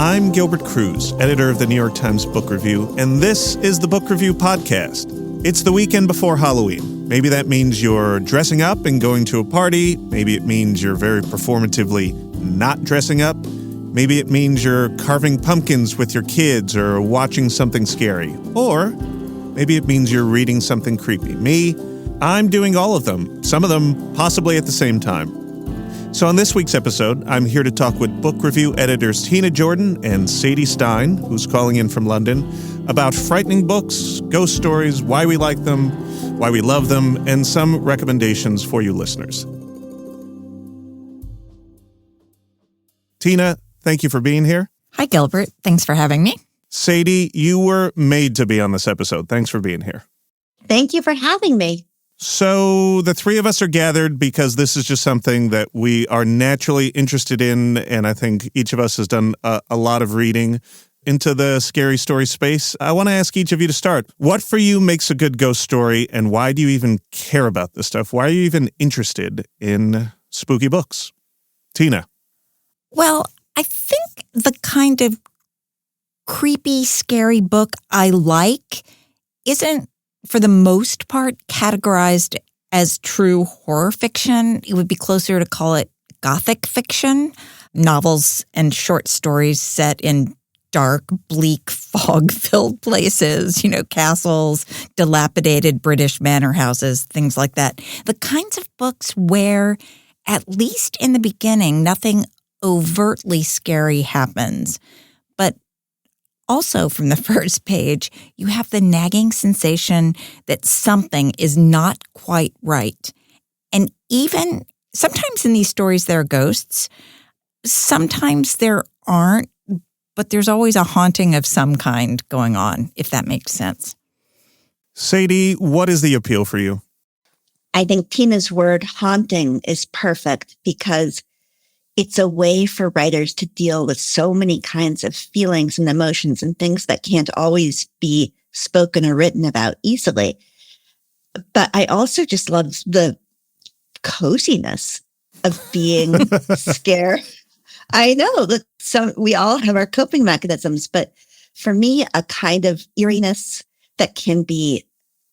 I'm Gilbert Cruz, editor of the New York Times Book Review, and this is the Book Review Podcast. It's the weekend before Halloween. Maybe that means you're dressing up and going to a party. Maybe it means you're very performatively not dressing up. Maybe it means you're carving pumpkins with your kids or watching something scary. Or maybe it means you're reading something creepy. Me, I'm doing all of them, some of them possibly at the same time. So on this week's episode, I'm here to talk with book review editors Tina Jordan and Sadie Stein, who's calling in from London, about frightening books, ghost stories, why we like them, why we love them, and some recommendations for you listeners. Tina, thank you for being here. Hi, Gilbert. Thanks for having me. Sadie, you were made to be on this episode. Thanks for being here. Thank you for having me. So the three of us are gathered because this is just something that we are naturally interested in, and I think each of us has done a lot of reading into the scary story space. I want to ask each of you to start. What for you makes a good ghost story, and why do you even care about this stuff? Why are you even interested in spooky books? Tina. Well, I think the kind of creepy, scary book I like isn't, for the most part, categorized as true horror fiction. It would be closer to call it Gothic fiction, novels and short stories set in dark, bleak, fog-filled places, castles, dilapidated British manor houses, things like that. The kinds of books where, at least in the beginning, nothing overtly scary happens, but also, from the first page, you have the nagging sensation that something is not quite right. And even sometimes in these stories, there are ghosts. Sometimes there aren't, but there's always a haunting of some kind going on, if that makes sense. Sadie, what is the appeal for you? I think Tina's word haunting is perfect because it's a way for writers to deal with so many kinds of feelings and emotions and things that can't always be spoken or written about easily. But I also just love the coziness of being scared. I know that we all have our coping mechanisms, but for me, a kind of eeriness that can be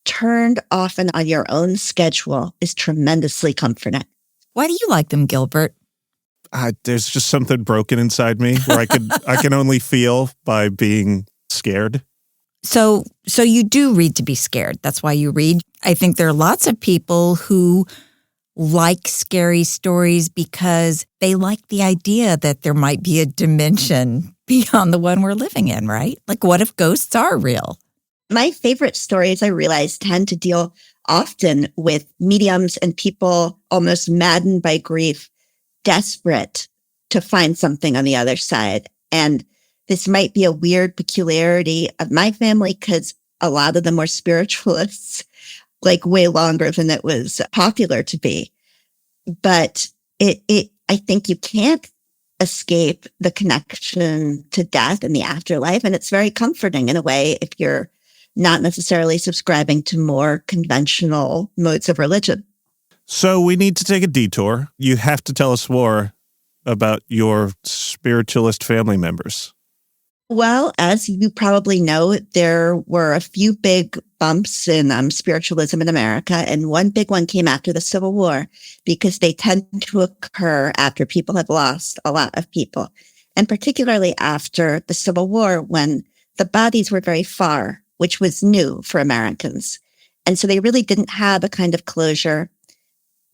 turned often on your own schedule is tremendously comforting. Why do you like them, Gilbert? There's just something broken inside me where I can only feel by being scared. So you do read to be scared. That's why you read. I think there are lots of people who like scary stories because they like the idea that there might be a dimension beyond the one we're living in, right? Like, what if ghosts are real? My favorite stories, I realize, tend to deal often with mediums and people almost maddened by grief, desperate to find something on the other side. And this might be a weird peculiarity of my family because a lot of them were spiritualists, like way longer than it was popular to be. But I think you can't escape the connection to death and the afterlife. And it's very comforting in a way if you're not necessarily subscribing to more conventional modes of religion. So we need to take a detour. You have to tell us more about your spiritualist family members. Well, as you probably know, there were a few big bumps in spiritualism in America, and one big one came after the Civil War because they tend to occur after people have lost a lot of people, and particularly after the Civil War when the bodies were very far, which was new for Americans. And so they really didn't have a kind of closure.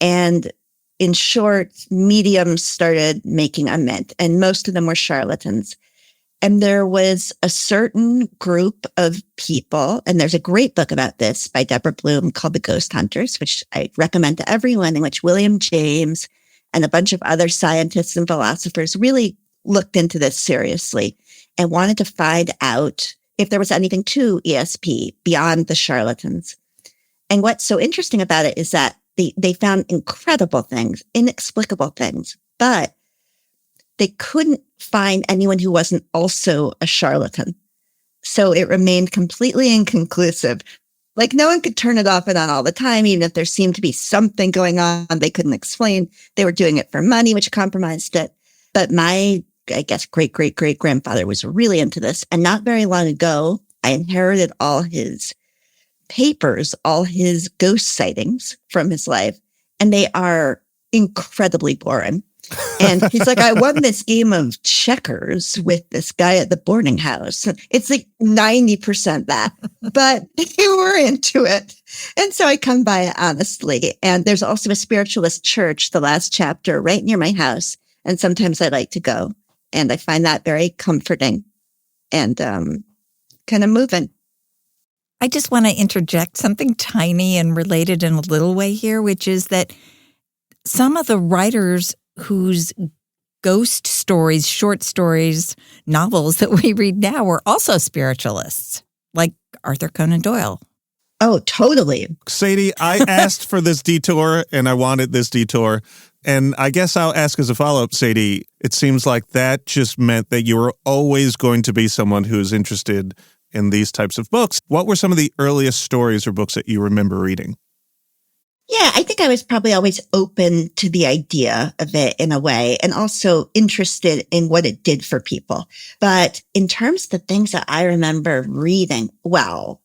And in short, mediums started making a mint, and most of them were charlatans. And there was a certain group of people, and there's a great book about this by Deborah Blum called The Ghost Hunters, which I recommend to everyone, in which William James and a bunch of other scientists and philosophers really looked into this seriously and wanted to find out if there was anything to ESP beyond the charlatans. And what's so interesting about it is that they found incredible things, inexplicable things, but they couldn't find anyone who wasn't also a charlatan. So it remained completely inconclusive. Like, no one could turn it off and on all the time, even if there seemed to be something going on they couldn't explain. They were doing it for money, which compromised it. But my I guess, great-great-great-grandfather was really into this. And not very long ago, I inherited all his papers, all his ghost sightings from his life, and they are incredibly boring. And he's like, I won this game of checkers with this guy at the boarding house. It's like 90% that, but you were into it. And so I come by it honestly. And there's also a spiritualist church, the last chapter, right near my house. And sometimes I like to go. And I find that very comforting and kind of moving. I just want to interject something tiny and related in a little way here, which is that some of the writers whose ghost stories, short stories, novels that we read now were also spiritualists, like Arthur Conan Doyle. Oh, totally. Sadie, I asked for this detour, and I wanted this detour. And I guess I'll ask as a follow-up, Sadie, it seems like that just meant that you were always going to be someone who's interested in these types of books. What were some of the earliest stories or books that you remember reading? Yeah, I think I was probably always open to the idea of it in a way, and also interested in what it did for people. But in terms of the things that I remember reading, well,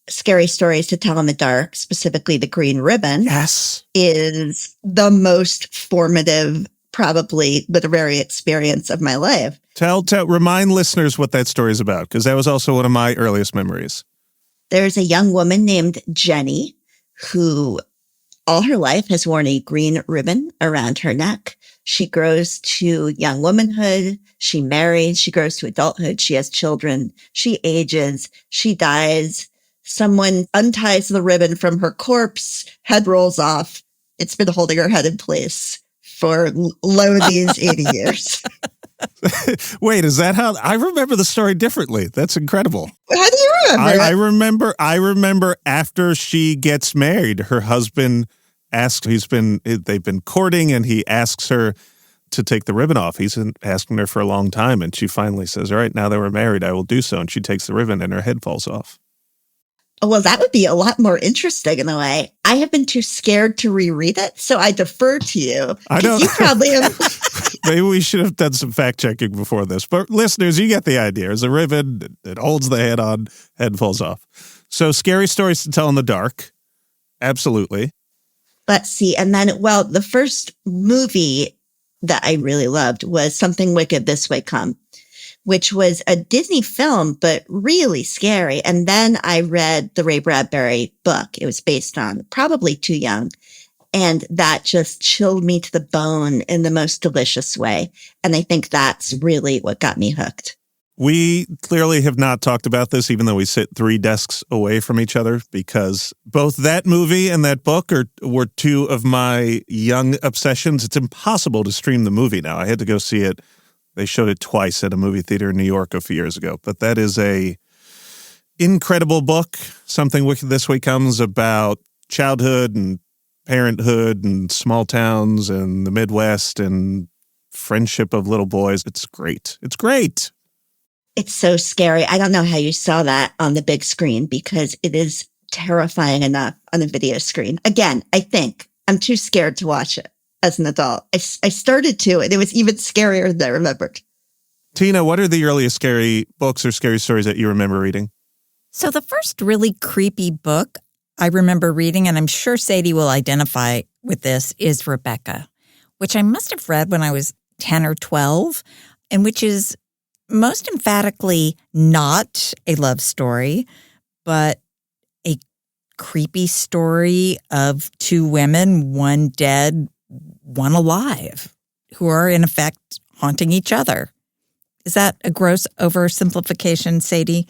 Scary Stories to Tell in the Dark, specifically The Green Ribbon, Yes, is the most formative, probably literary experience of my life. Remind listeners what that story is about, because that was also one of my earliest memories. There's a young woman named Jenny who all her life has worn a green ribbon around her neck. She grows to young womanhood. She marries. She grows to adulthood. She has children. She ages. She dies. Someone unties the ribbon from her corpse. Head rolls off. It's been holding her head in place for these 80 years. Wait, is that how? I remember the story differently. That's incredible. How do you remember? I remember after she gets married, her husband asks, they've been courting, and he asks her to take the ribbon off. He's been asking her for a long time, and she finally says, all right, now that we're married, I will do so. And she takes the ribbon and her head falls off. Well, that would be a lot more interesting in a way. I have been too scared to reread it, so I defer to you. I know. You probably have. Maybe we should have done some fact checking before this. But listeners, you get the idea. There's a ribbon, it holds the head on, head falls off. So Scary Stories to Tell in the Dark. Absolutely. Let's see. And then, well, the first movie that I really loved was Something Wicked This Way Come, which was a Disney film, but really scary. And then I read the Ray Bradbury book. It was based on Probably Too Young. And that just chilled me to the bone in the most delicious way. And I think that's really what got me hooked. We clearly have not talked about this, even though we sit 3 desks away from each other, because both that movie and that book were 2 of my young obsessions. It's impossible to stream the movie now. I had to go see it. They showed it twice at a movie theater in New York a few years ago. But that is a incredible book. Something Wicked This Way Comes about childhood and parenthood and small towns and the Midwest and friendship of little boys. It's great. It's great. It's so scary. I don't know how you saw that on the big screen because it is terrifying enough on a video screen. Again, I think I'm too scared to watch it as an adult. I started to, and it was even scarier than I remembered. Tina, what are the earliest scary books or scary stories that you remember reading? So the first really creepy book I remember reading, and I'm sure Sadie will identify with this, is Rebecca, which I must have read when I was 10 or 12, and which is most emphatically not a love story, but a creepy story of 2 women, one dead, one alive, who are in effect haunting each other. Is that a gross oversimplification, Sadie?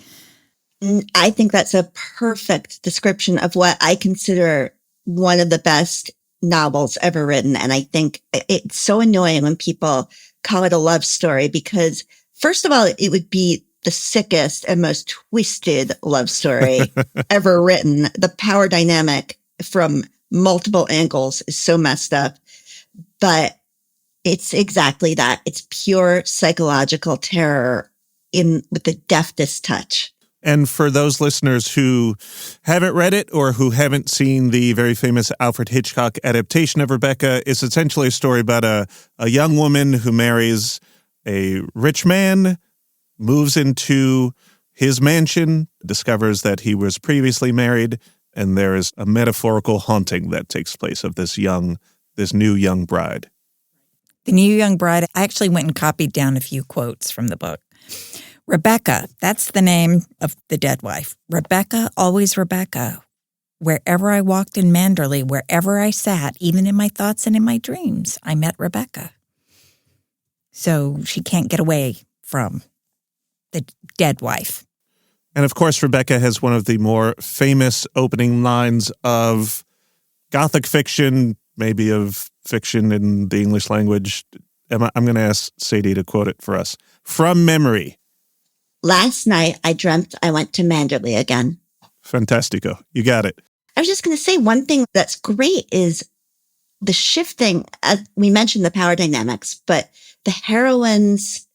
I think that's a perfect description of what I consider one of the best novels ever written. And I think it's so annoying when people call it a love story because, first of all, it would be the sickest and most twisted love story ever written. The power dynamic from multiple angles is so messed up. But it's exactly that. It's pure psychological terror with the deftest touch. And for those listeners who haven't read it or who haven't seen the very famous Alfred Hitchcock adaptation of Rebecca, it's essentially a story about a young woman who marries A rich man moves into his mansion, discovers that he was previously married, and there is a metaphorical haunting that takes place of this new young bride. The new young bride, I actually went and copied down a few quotes from the book. Rebecca, that's the name of the dead wife. Rebecca, always Rebecca. Wherever I walked in Manderley, wherever I sat, even in my thoughts and in my dreams, I met Rebecca. So she can't get away from the dead wife. And of course, Rebecca has one of the more famous opening lines of Gothic fiction, maybe of fiction in the English language. I'm going to ask Sadie to quote it for us. From memory. Last night, I dreamt I went to Manderley again. Fantastico. You got it. I was just going to say one thing that's great is the shifting. We mentioned the power dynamics, but the heroine's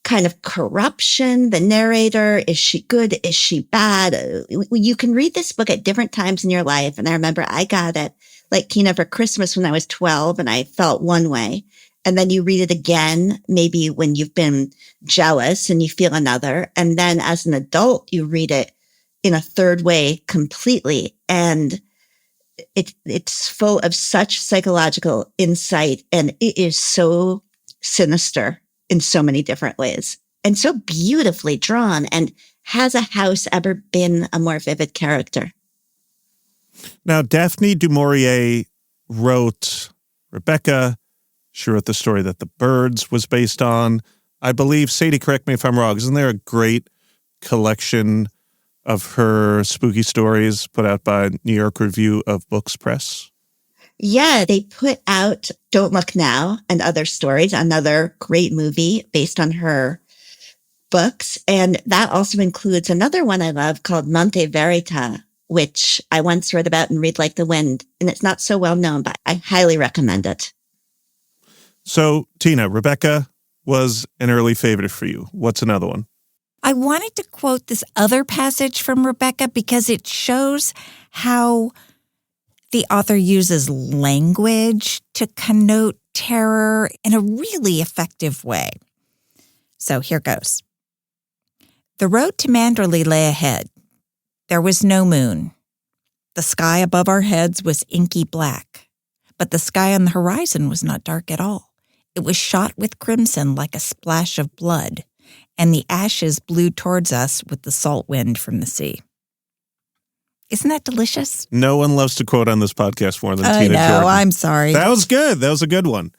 kind of corruption, the narrator, is she good? Is she bad? You can read this book at different times in your life. And I remember I got it like Tina for Christmas when I was 12 and I felt one way. And then you read it again, maybe when you've been jealous and you feel another. And then as an adult, you read it in a third way completely. And it's full of such psychological insight. And it is so sinister in so many different ways and so beautifully drawn. And has a house ever been a more vivid character? Now, Daphne du Maurier wrote Rebecca. She wrote the story that The Birds was based on. I believe, Sadie, correct me if I'm wrong, isn't there a great collection of her spooky stories put out by New York Review of Books Press? Yeah, they put out Don't Look Now and Other Stories, another great movie based on her books. And that also includes another one I love called Monte Verita, which I once read about and read like the wind. And it's not so well known, but I highly recommend it. So, Tina, Rebecca was an early favorite for you. What's another one? I wanted to quote this other passage from Rebecca because it shows how the author uses language to connote terror in a really effective way. So here goes. The road to Manderley lay ahead. There was no moon. The sky above our heads was inky black, but the sky on the horizon was not dark at all. It was shot with crimson like a splash of blood, and the ashes blew towards us with the salt wind from the sea. Isn't that delicious? No one loves to quote on this podcast more than I Tina know, Jordan. I'm sorry. That was good. That was a good one.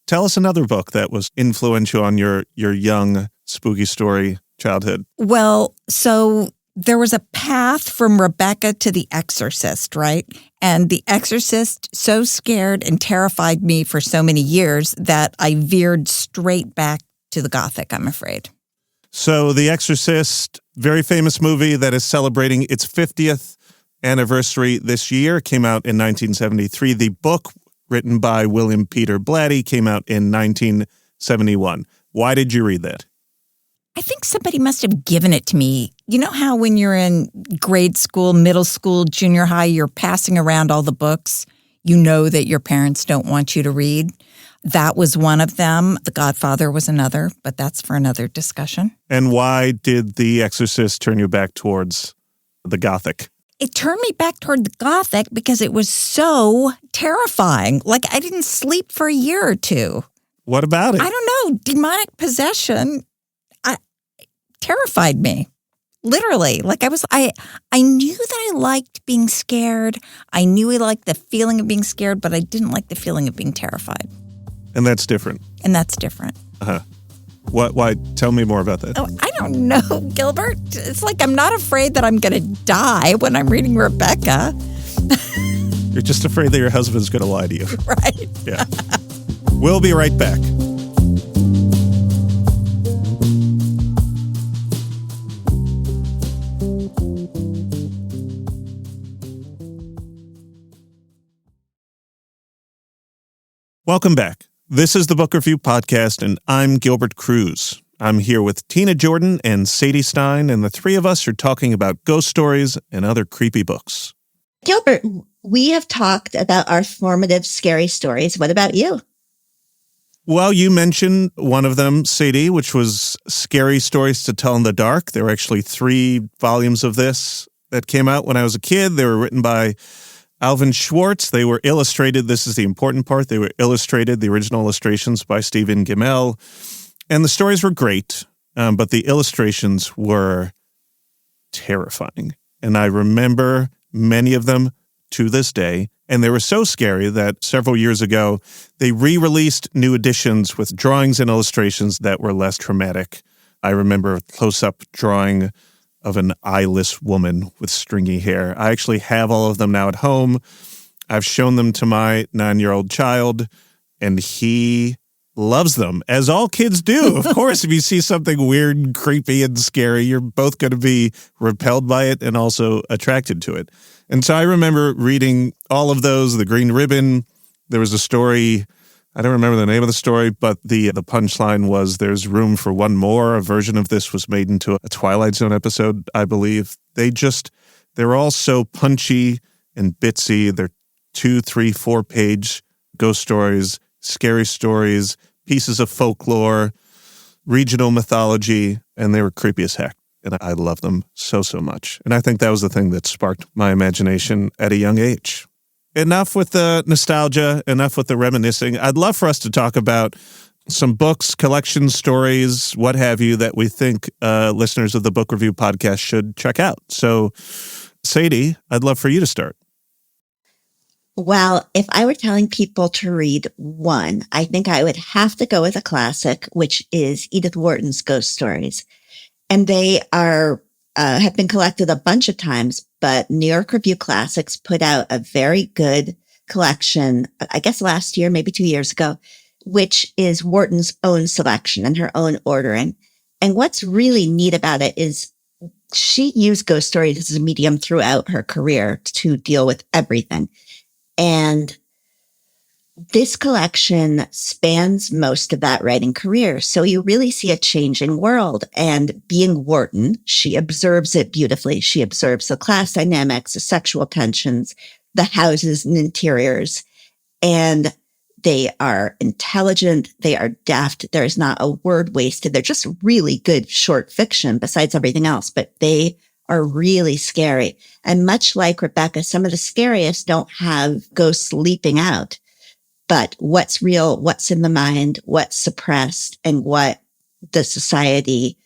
Tell us another book that was influential on your young, spooky story childhood. Well, so there was a path from Rebecca to The Exorcist, right? And The Exorcist so scared and terrified me for so many years that I veered straight back to the Gothic, I'm afraid. So The Exorcist, very famous movie that is celebrating its 50th anniversary this year, came out in 1973. The book, written by William Peter Blatty, came out in 1971. Why did you read that? I think somebody must have given it to me. You know how when you're in grade school, middle school, junior high, you're passing around all the books you know that your parents don't want you to read? That was one of them. The Godfather was another, but that's for another discussion. And why did The Exorcist turn you back towards the Gothic? It turned me back toward the Gothic because it was so terrifying. Like, I didn't sleep for a year or two. What about it? I don't know. Demonic possession terrified me. Literally. Like, I knew that I liked being scared. I knew I liked the feeling of being scared, but I didn't like the feeling of being terrified. And that's different. And that's different. Uh-huh. Why? Tell me more about that. Oh, I don't know, Gilbert. It's like I'm not afraid that I'm going to die when I'm reading Rebecca. You're just afraid that your husband's going to lie to you. Right. Yeah. We'll be right back. Welcome back. This is the Book Review Podcast, and I'm Gilbert Cruz. I'm here with Tina Jordan and Sadie Stein, and the three of us are talking about ghost stories and other creepy books. Gilbert, we have talked about our formative scary stories. What about you? Well, you mentioned one of them, Sadie, which was Scary Stories to Tell in the Dark. There were actually 3 volumes of this that came out when I was a kid. They were written by Alvin Schwartz. They were illustrated. This is the important part. They were illustrated, the original illustrations by Stephen Gimmel. And the stories were great, but the illustrations were terrifying. And I remember many of them to this day. And they were so scary that several years ago, they re-released new editions with drawings and illustrations that were less traumatic. I remember a close-up drawing of an eyeless woman with stringy hair. I actually have all of them now at home. I've shown them to my 9-year-old child, and he loves them, as all kids do. Of course, if you see something weird and creepy and scary, you're both going to be repelled by it and also attracted to it. And so I remember reading all of those, The Green Ribbon. There was a story, I don't remember the name of the story, but the punchline was there's room for one more. A version of this was made into a Twilight Zone episode, I believe. They're all so punchy and bitsy. They're 2, 3, 4-page ghost stories, scary stories, pieces of folklore, regional mythology, and they were creepy as heck. And I love them so, so much. And I think that was the thing that sparked my imagination at a young age. Enough with the nostalgia, enough with the reminiscing. I'd love for us to talk about some books, collections, stories, what have you, that we think listeners of the Book Review podcast should check out. So, Sadie, I'd love for you to start. Well, if I were telling people to read one, I think I would have to go with a classic, which is Edith Wharton's Ghost Stories. And they are have been collected a bunch of times, but New York Review Classics put out a very good collection, I guess last year, maybe 2 years ago, which is Wharton's own selection and her own ordering. And what's really neat about it is she used ghost stories as a medium throughout her career to deal with everything. And this collection spans most of that writing career. So you really see a changing world. And being Wharton, she observes it beautifully. She observes the class dynamics, the sexual tensions, the houses and interiors. And they are intelligent. They are deft. There is not a word wasted. They're just really good short fiction besides everything else, but they are really scary. And much like Rebecca, some of the scariest don't have ghosts leaping out. But what's real, what's in the mind, what's suppressed, and what the society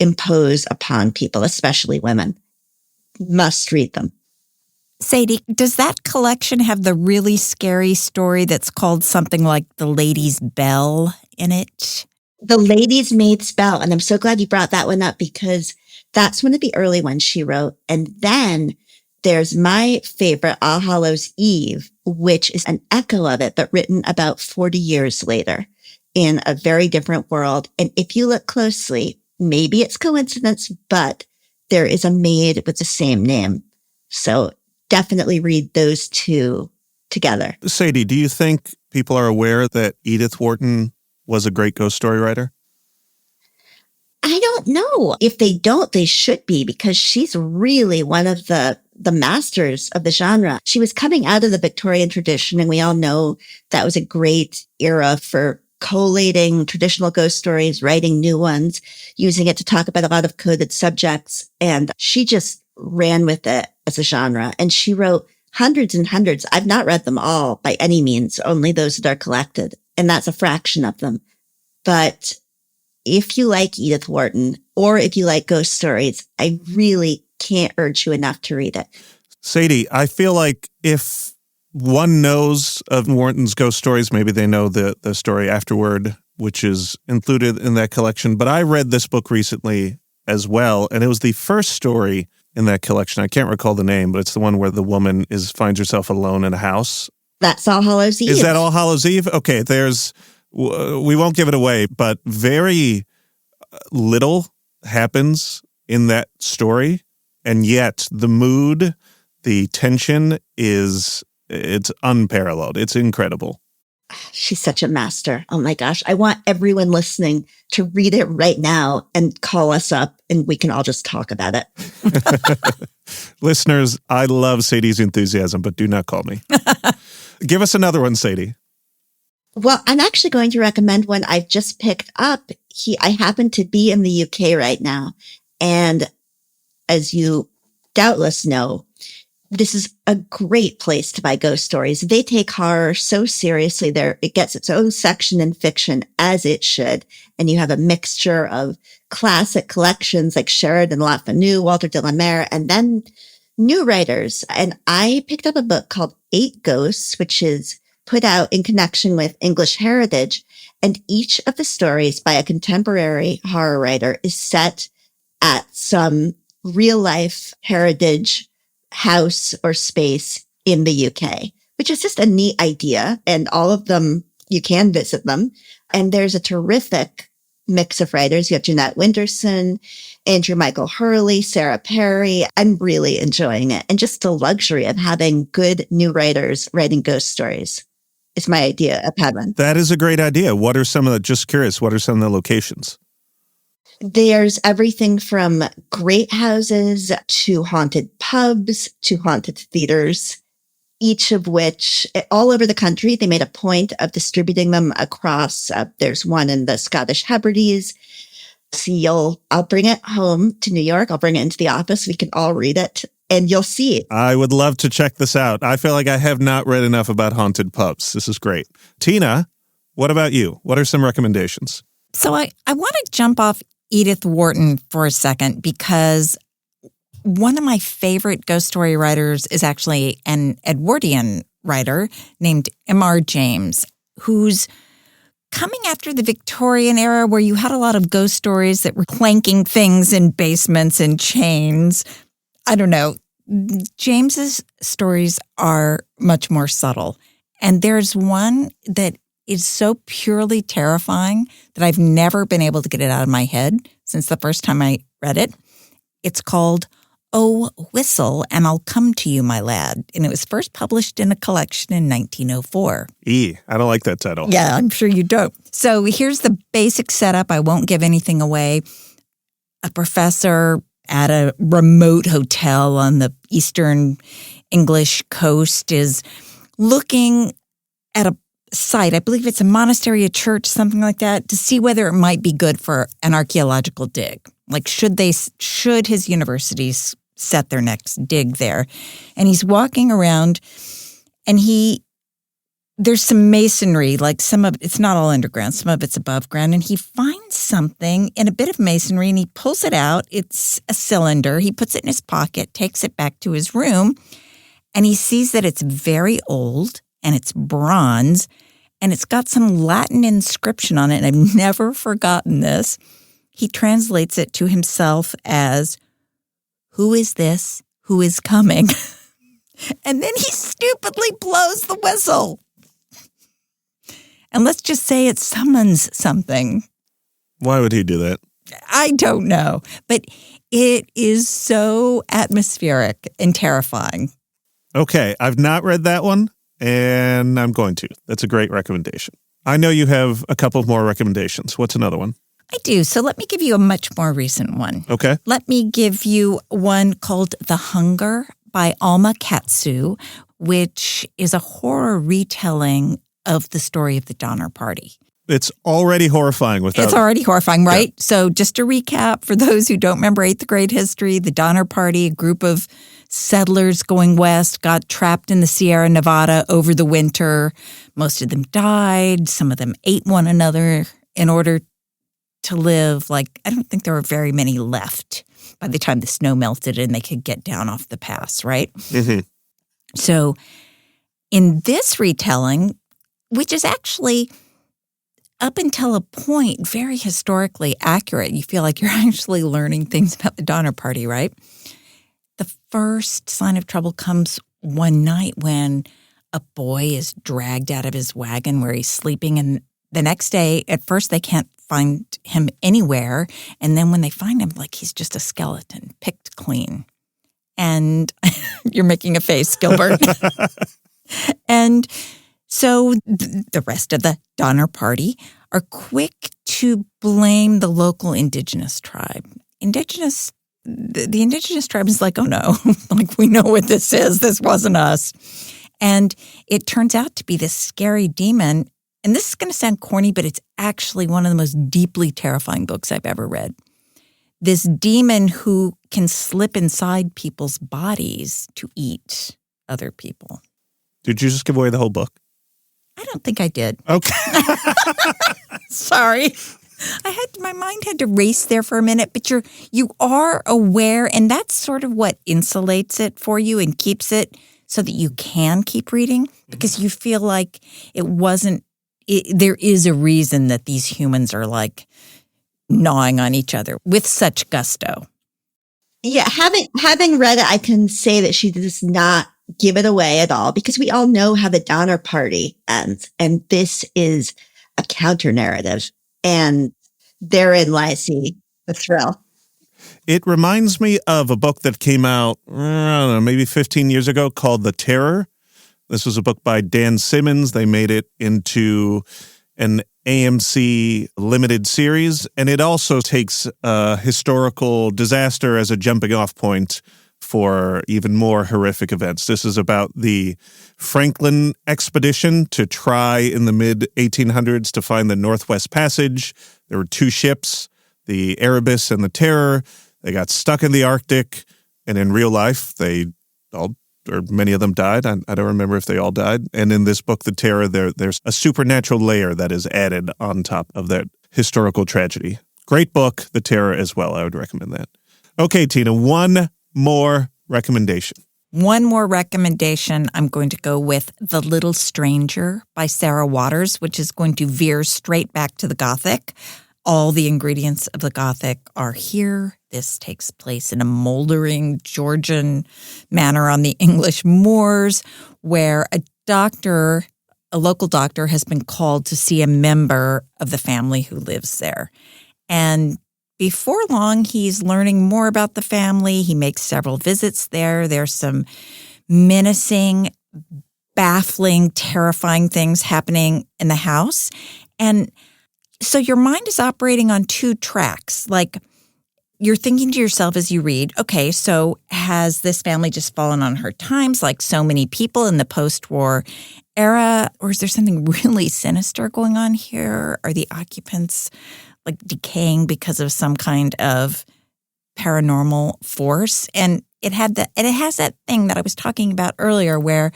impose upon people, especially women. Must read them. Sadie, does that collection have the really scary story that's called something like The Lady's Bell in it? The Lady's Maid's Bell. And I'm so glad you brought that one up because that's one of the early ones she wrote. And then there's my favorite, All Hallows Eve, which is an echo of it, but written about 40 years later in a very different world. And if you look closely, maybe it's coincidence, but there is a maid with the same name. So definitely read those two together. Sadie, do you think people are aware that Edith Wharton was a great ghost story writer? I don't know. If they don't, they should be, because she's really one of the masters of the genre. She was coming out of the Victorian tradition, and we all know that was a great era for collating traditional ghost stories, writing new ones, using it to talk about a lot of coded subjects. And she just ran with it as a genre. And she wrote hundreds and hundreds. I've not read them all by any means, only those that are collected. And that's a fraction of them. But if you like Edith Wharton, or if you like ghost stories, I really can't urge you enough to read it. Sadie, I feel like if one knows of Wharton's ghost stories, maybe they know the story afterward, which is included in that collection. But I read this book recently as well, and it was the first story in that collection. I can't recall the name, but it's the one where the woman finds herself alone in a house. That's All Hallows Eve. Is that All Hallows Eve? Okay, we won't give it away, but very little happens in that story. And yet the mood, the tension it's unparalleled. It's incredible. She's such a master. Oh my gosh. I want everyone listening to read it right now and call us up and we can all just talk about it. Listeners, I love Sadie's enthusiasm, but do not call me. Give us another one, Sadie. Well, I'm actually going to recommend one I've just picked up. I happen to be in the UK right now. And as you doubtless know, this is a great place to buy ghost stories. They take horror so seriously. It gets its own section in fiction, as it should. And you have a mixture of classic collections like Sheridan Le Fanu, Walter de la Mare, and then new writers. And I picked up a book called 8 Ghosts, which is put out in connection with English Heritage. And each of the stories by a contemporary horror writer is set at some real life heritage house or space in the UK, which is just a neat idea. And all of them, you can visit them. And there's a terrific mix of writers. You have Jeanette Winterson, Andrew Michael Hurley, Sarah Perry. I'm really enjoying it. And just the luxury of having good new writers writing ghost stories is my idea of heaven. That is a great idea. What are some of the, just curious, what are some of the locations? There's everything from great houses to haunted pubs to haunted theaters, each of which all over the country, they made a point of distributing them across. There's one in the Scottish Hebrides. So I'll bring it home to New York. I'll bring it into the office. We can all read it and you'll see it. I would love to check this out. I feel like I have not read enough about haunted pubs. This is great. Tina, what about you? What are some recommendations? So I want to jump off Edith Wharton for a second because one of my favorite ghost story writers is actually an Edwardian writer named M.R. James, who's coming after the Victorian era where you had a lot of ghost stories that were clanking things in basements and chains. I don't know. James's stories are much more subtle. And there's one that is so purely terrifying that I've never been able to get it out of my head since the first time I read it. It's called Oh, Whistle, and I'll Come to You, My Lad. And it was first published in a collection in 1904. I don't like that title. Yeah, I'm sure you don't. So here's the basic setup. I won't give anything away. A professor at a remote hotel on the eastern English coast is looking at a site, I believe it's a monastery, a church, something like that, to see whether it might be good for an archaeological dig. Like, should his universities set their next dig there? And he's walking around, and there's some masonry, like it's not all underground, some of it's above ground, and he finds something in a bit of masonry, and he pulls it out. It's a cylinder. He puts it in his pocket, takes it back to his room, and he sees that it's very old, and it's bronze, and it's got some Latin inscription on it, and I've never forgotten this. He translates it to himself as, "Who is this? Who is coming?" And then he stupidly blows the whistle. And let's just say it summons something. Why would he do that? I don't know, but it is so atmospheric and terrifying. Okay, I've not read that one, and I'm going to. That's a great recommendation. I know you have a couple more recommendations. What's another one? I do. So let me give you a much more recent one. Okay. Let me give you one called The Hunger by Alma Katsu, which is a horror retelling of the story of the Donner Party. It's already horrifying without... It's already horrifying, right? Yeah. So just to recap, for those who don't remember 8th grade history, the Donner Party, a group of settlers going west, got trapped in the Sierra Nevada over the winter. Most of them died. Some of them ate one another in order to live. Like, I don't think there were very many left by the time the snow melted and they could get down off the pass, right? Mm-hmm. So in this retelling, which is actually up until a point very historically accurate, you feel like you're actually learning things about the Donner Party, right? The first sign of trouble comes one night when a boy is dragged out of his wagon where he's sleeping, and the next day, at first they can't find him anywhere, and then when they find him, like, he's just a skeleton, picked clean. And you're making a face, Gilbert. And so the rest of the Donner Party are quick to blame the local indigenous tribe. The indigenous tribe is like, oh no, like, we know what this is. This wasn't us. And it turns out to be this scary demon and this is going to sound corny, but it's actually one of the most deeply terrifying books I've ever read. This demon who can slip inside people's bodies to eat other people. Did you just give away the whole book? I don't think I did. Okay. Sorry. My mind had to race there for a minute, but you are aware, and that's sort of what insulates it for you and keeps it so that you can keep reading, because you feel like there is a reason that these humans are like gnawing on each other with such gusto. Yeah, having read it, I can say that she does not give it away at all, because we all know how the Donner Party ends, and this is a counter narrative, and therein lies the thrill. It reminds me of a book that came out, I don't know, maybe 15 years ago called The Terror. This was a book by Dan Simmons. They made it into an AMC limited series, and it also takes a historical disaster as a jumping off point for even more horrific events. This is about the Franklin expedition to try in the mid-1800s to find the Northwest Passage. There were two ships, the Erebus and the Terror. They got stuck in the Arctic, and in real life, many of them died. I don't remember if they all died. And in this book, The Terror, there's a supernatural layer that is added on top of that historical tragedy. Great book, The Terror as well. I would recommend that. Okay, Tina, one more recommendation. One more recommendation. I'm going to go with The Little Stranger by Sarah Waters, which is going to veer straight back to the Gothic. All the ingredients of the Gothic are here. This takes place in a moldering Georgian manor on the English moors, where a local doctor, has been called to see a member of the family who lives there. And before long, he's learning more about the family. He makes several visits there. There's some menacing, baffling, terrifying things happening in the house. And so your mind is operating on two tracks. Like, you're thinking to yourself as you read, okay, so has this family just fallen on hard times like so many people in the post-war era? Or is there something really sinister going on here? Are the occupants like decaying because of some kind of paranormal force? And it has that thing that I was talking about earlier where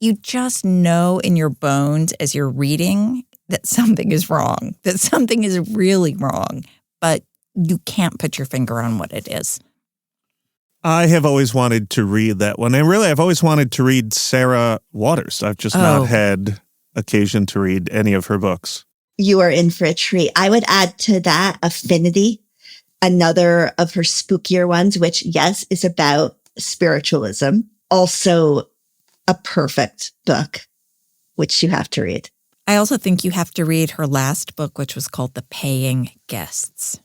you just know in your bones as you're reading that something is wrong, that something is really wrong, but you can't put your finger on what it is. I have always wanted to read that one. And really, I've always wanted to read Sarah Waters. I've just not had occasion to read any of her books. You are in for a treat. I would add to that Affinity, another of her spookier ones, which, yes, is about spiritualism. Also a perfect book, which you have to read. I also think you have to read her last book, which was called The Paying Guests.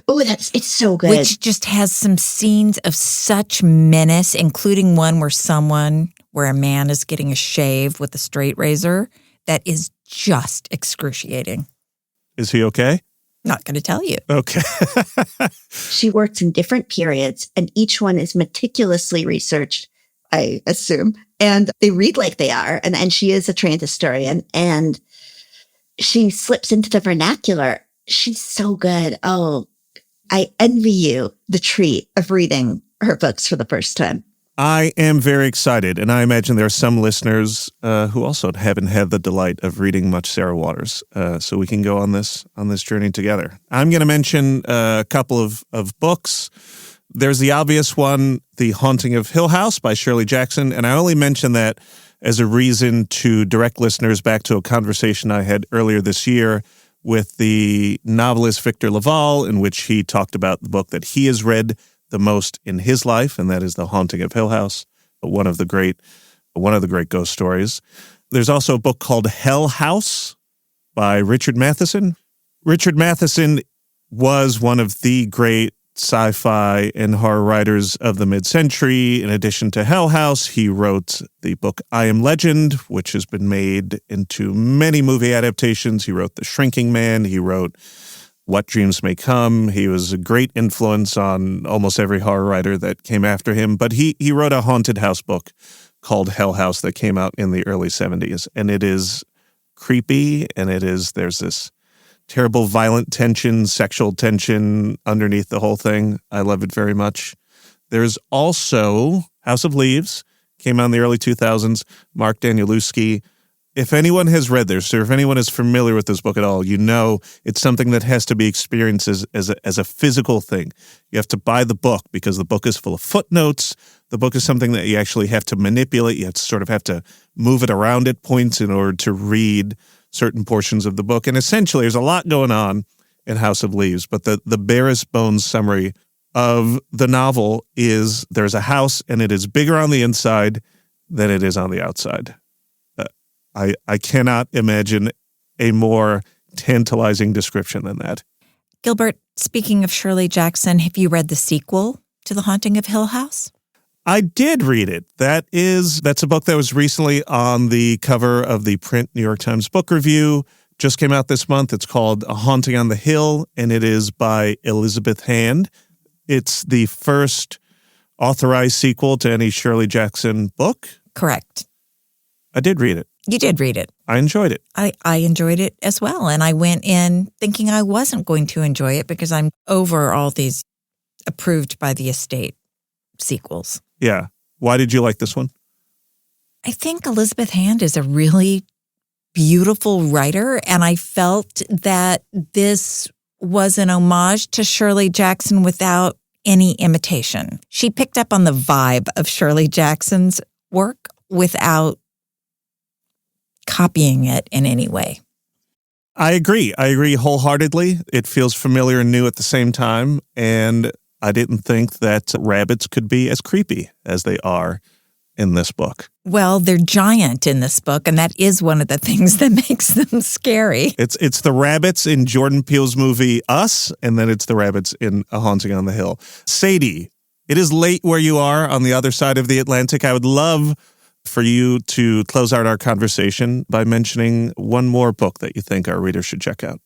Oh, it's so good. Which just has some scenes of such menace, including one where a man is getting a shave with a straight razor that is just excruciating. Is he okay? Not going to tell you. Okay. She works in different periods, and each one is meticulously researched, I assume. And they read like they are. And she is a trained historian, and she slips into the vernacular. She's so good. Oh, I envy you the treat of reading her books for the first time. I am very excited, and I imagine there are some listeners who also haven't had the delight of reading much Sarah Waters, so we can go on this journey together. I'm going to mention a couple of books. There's the obvious one, The Haunting of Hill House by Shirley Jackson, and I only mention that as a reason to direct listeners back to a conversation I had earlier this year with the novelist Victor Laval, in which he talked about the book that he has read the most in his life, and that is The Haunting of Hill House, one of the great ghost stories. There's also a book called Hell House by Richard Matheson. Richard Matheson was one of the great sci-fi and horror writers of the mid-century. In addition to Hell House, he wrote the book I Am Legend, which has been made into many movie adaptations. He wrote The Shrinking Man. He wrote What Dreams May Come. He was a great influence on almost every horror writer that came after him. But he wrote a haunted house book called Hell House that came out in the early 70s. And it is creepy, and there's this terrible violent tension, sexual tension underneath the whole thing. I love it very much. There's also House of Leaves, came out in the early 2000s, Mark Danielewski. If anyone has read this, or if anyone is familiar with this book at all, you know it's something that has to be experienced as a physical thing. You have to buy the book because the book is full of footnotes. The book is something that you actually have to manipulate. You have to move it around at points in order to read certain portions of the book. And essentially, there's a lot going on in House of Leaves, but the barest bones summary of the novel is there's a house and it is bigger on the inside than it is on the outside. I cannot imagine a more tantalizing description than that. Gilbert, speaking of Shirley Jackson, have you read the sequel to The Haunting of Hill House? I did read it. That's a book that was recently on the cover of the print New York Times Book Review. Just came out this month. It's called A Haunting on the Hill, and it is by Elizabeth Hand. It's the first authorized sequel to any Shirley Jackson book. Correct. I did read it. You did read it. I enjoyed it. I enjoyed it as well. And I went in thinking I wasn't going to enjoy it because I'm over all these approved by the estate sequels. Yeah. Why did you like this one? I think Elizabeth Hand is a really beautiful writer, and I felt that this was an homage to Shirley Jackson without any imitation. She picked up on the vibe of Shirley Jackson's work without copying it in any way. I agree wholeheartedly. It feels familiar and new at the same time, and I didn't think that rabbits could be as creepy as they are in this book. Well, they're giant in this book, and that is one of the things that makes them scary. It's the rabbits in Jordan Peele's movie Us, and then it's the rabbits in A Haunting on the Hill. Sadie, it is late where you are on the other side of the Atlantic. I would love for you to close out our conversation by mentioning one more book that you think our readers should check out.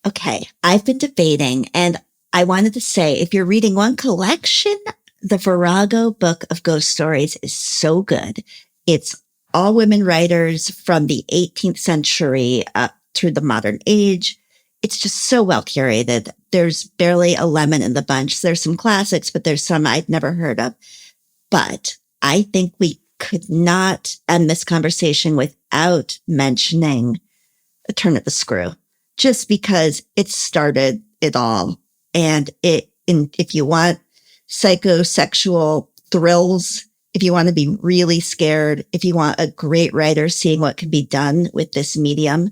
Okay, I've been debating, and I wanted to say, if you're reading one collection, the Virago Book of Ghost Stories is so good. It's all women writers from the 18th century up through the modern age. It's just so well curated. There's barely a lemon in the bunch. There's some classics, but there's some I'd never heard of. But I think we could not end this conversation without mentioning A Turn of the Screw, just because it started it all. And if you want psychosexual thrills, if you want to be really scared, if you want a great writer seeing what can be done with this medium,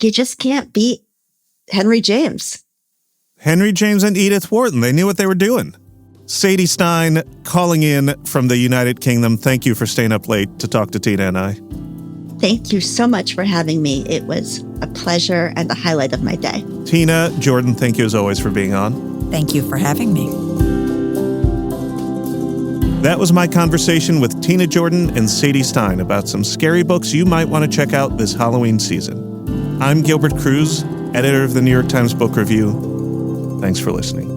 you just can't beat Henry James. Henry James and Edith Wharton, they knew what they were doing. Sadie Stein calling in from the United Kingdom. Thank you for staying up late to talk to Tina and I. Thank you so much for having me. It was a pleasure and a highlight of my day. Tina, Jordan, thank you as always for being on. Thank you for having me. That was my conversation with Tina Jordan and Sadie Stein about some scary books you might want to check out this Halloween season. I'm Gilbert Cruz, editor of the New York Times Book Review. Thanks for listening.